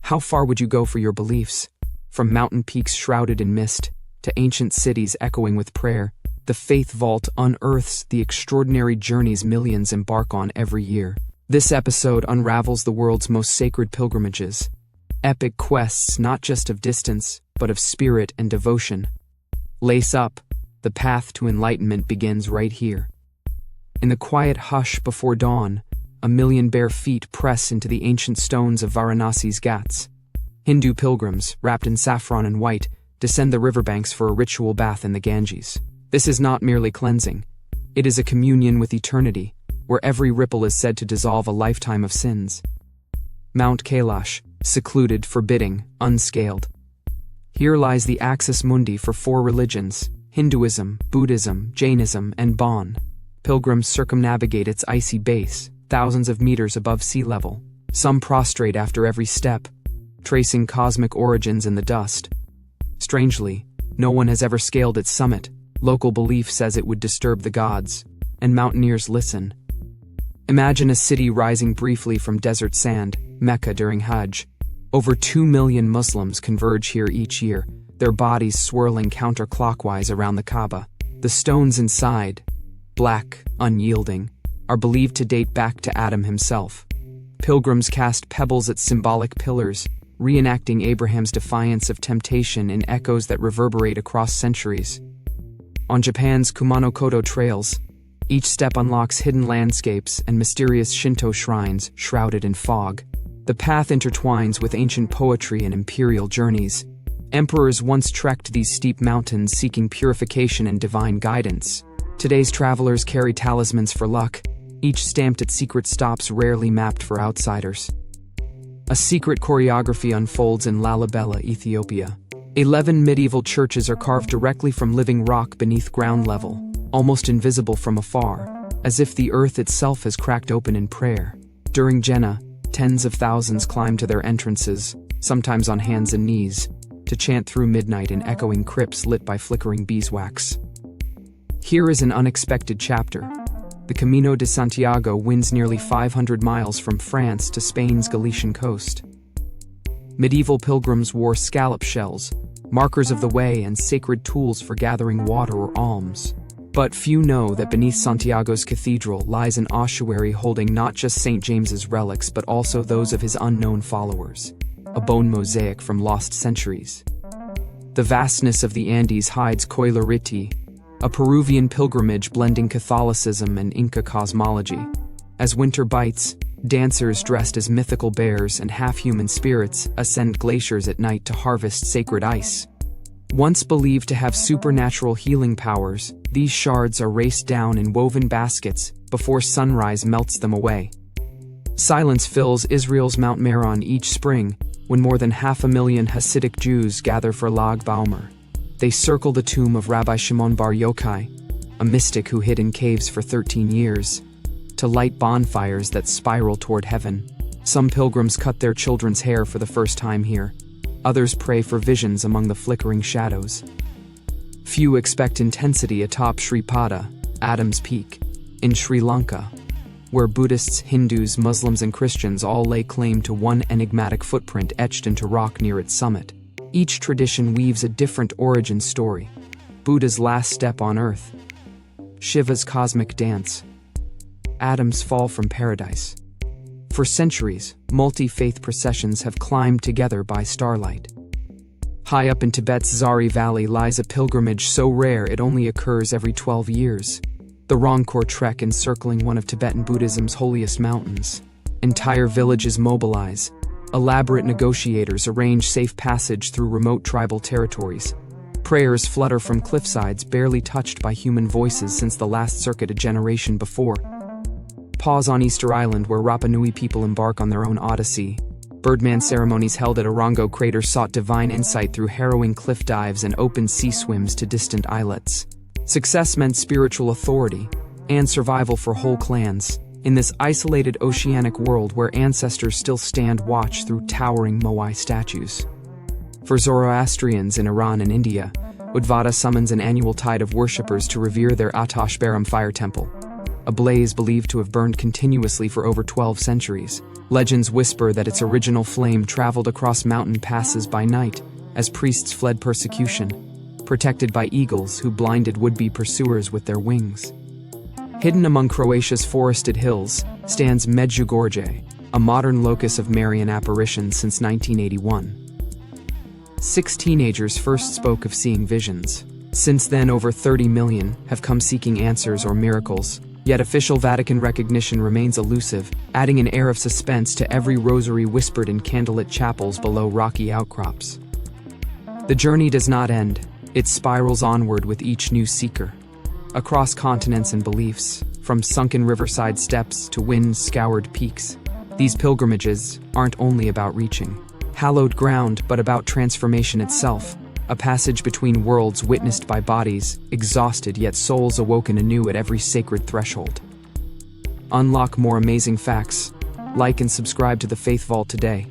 How far would you go for your beliefs? From mountain peaks shrouded in mist to ancient cities echoing with prayer, the Faith Vault unearths the extraordinary journeys millions embark on every year. This episode unravels the world's most sacred pilgrimages, epic quests not just of distance, but of spirit and devotion. Lace up, the path to enlightenment begins right here. In the quiet hush before dawn, a million bare feet press into the ancient stones of Varanasi's Ghats. Hindu pilgrims, wrapped in saffron and white, descend the riverbanks for a ritual bath in the Ganges. This is not merely cleansing. It is a communion with eternity, where every ripple is said to dissolve a lifetime of sins. Mount Kailash, secluded, forbidding, unscaled. Here lies the axis mundi for four religions: Hinduism, Buddhism, Jainism, and Bon. Pilgrims circumnavigate its icy base, thousands of meters above sea level, some prostrate after every step, tracing cosmic origins in the dust. Strangely, no one has ever scaled its summit. Local belief says it would disturb the gods, and mountaineers listen. Imagine a city rising briefly from desert sand, Mecca during Hajj. Over 2 million Muslims converge here each year, their bodies swirling counterclockwise around the Kaaba. The stones inside, black, unyielding, are believed to date back to Adam himself. Pilgrims cast pebbles at symbolic pillars, reenacting Abraham's defiance of temptation in echoes that reverberate across centuries. On Japan's Kumano-Kodo trails, each step unlocks hidden landscapes and mysterious Shinto shrines shrouded in fog. The path intertwines with ancient poetry and imperial journeys. Emperors once trekked these steep mountains seeking purification and divine guidance. Today's travelers carry talismans for luck, each stamped at secret stops rarely mapped for outsiders. A secret choreography unfolds in Lalibela, Ethiopia. 11 medieval churches are carved directly from living rock beneath ground level, almost invisible from afar, as if the earth itself has cracked open in prayer. During Jena, tens of thousands climb to their entrances, sometimes on hands and knees, to chant through midnight in echoing crypts lit by flickering beeswax. Here is an unexpected chapter. The Camino de Santiago winds nearly 500 miles from France to Spain's Galician coast. Medieval pilgrims wore scallop shells, markers of the way and sacred tools for gathering water or alms. But few know that beneath Santiago's cathedral lies an ossuary holding not just St. James's relics but also those of his unknown followers, a bone mosaic from lost centuries. The vastness of the Andes hides Rit'i, a Peruvian pilgrimage blending Catholicism and Inca cosmology. As winter bites, dancers dressed as mythical bears and half-human spirits ascend glaciers at night to harvest sacred ice. Once believed to have supernatural healing powers, these shards are raced down in woven baskets before sunrise melts them away. Silence fills Israel's Mount Meron each spring when more than 500,000 Hasidic Jews gather for Lag Baumer. They circle the tomb of Rabbi Shimon Bar Yochai, a mystic who hid in caves for 13 years, to light bonfires that spiral toward heaven. Some pilgrims cut their children's hair for the first time here. Others pray for visions among the flickering shadows. Few expect intensity atop Sri Pada, Adam's Peak, in Sri Lanka, where Buddhists, Hindus, Muslims, and Christians all lay claim to one enigmatic footprint etched into rock near its summit. Each tradition weaves a different origin story: Buddha's last step on earth, Shiva's cosmic dance, Adam's fall from paradise. For centuries, multi-faith processions have climbed together by starlight. High up in Tibet's Zari Valley lies a pilgrimage so rare it only occurs every 12 years. The Rangkor Trek encircling one of Tibetan Buddhism's holiest mountains. Entire villages mobilize. Elaborate negotiators arrange safe passage through remote tribal territories. Prayers flutter from cliffsides barely touched by human voices since the last circuit a generation before. Pause on Easter Island where Rapa Nui people embark on their own odyssey. Birdman ceremonies held at Orongo Crater sought divine insight through harrowing cliff dives and open sea swims to distant islets. Success meant spiritual authority and survival for whole clans. In this isolated oceanic world where ancestors still stand watch through towering Moai statues. For Zoroastrians in Iran and India, Udvada summons an annual tide of worshippers to revere their Atash Baram fire temple. a blaze believed to have burned continuously for over 12 centuries. Legends whisper that its original flame traveled across mountain passes by night as priests fled persecution, protected by eagles who blinded would-be pursuers with their wings. Hidden among Croatia's forested hills stands Medjugorje, a modern locus of Marian apparitions since 1981. 6 teenagers first spoke of seeing visions. Since then, over 30 million have come seeking answers or miracles, yet official Vatican recognition remains elusive, adding an air of suspense to every rosary whispered in candlelit chapels below rocky outcrops. The journey does not end, it spirals onward with each new seeker. Across continents and beliefs, from sunken riverside steps to wind-scoured peaks, these pilgrimages aren't only about reaching hallowed ground but about transformation itself, a passage between worlds witnessed by bodies exhausted yet souls awoken anew at every sacred threshold. Unlock more amazing facts. Like and subscribe to the Faith Vault today.